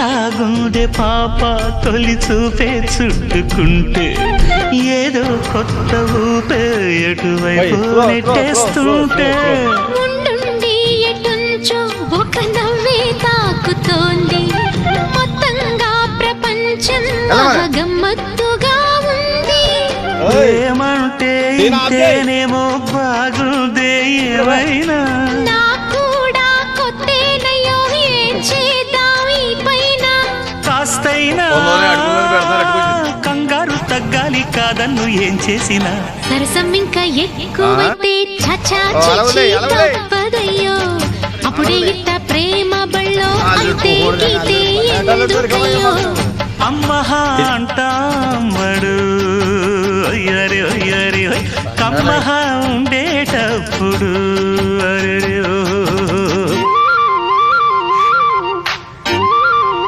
ఎట్టాగుండే పాప తొలి చూపే చుట్టుకుంటే ఏదో కొత్త ఊపే ఎటువైపు నెట్టేస్తుంటే ఉండుండి ఎటుంచో ఒక నవ్వే తాకుతోంది మొత్తంగా ప్రపంచం గమ్మత్తుగా ఉంది ఏమంటే ఇంతేనేమో బాగుందే ఏమైనా కాస్తైనా కంగారు తగ్గాలి కాదన్ను ఏం చేసినా సరసం ఇంకా ఎక్కువైతే తప్పదయ్యో అప్పుడే ఇట్ట ప్రేమ బళ్ళో అయితే గీతే ఎందుకయ్యో అమ్మహా అంటామడు కమ్మహా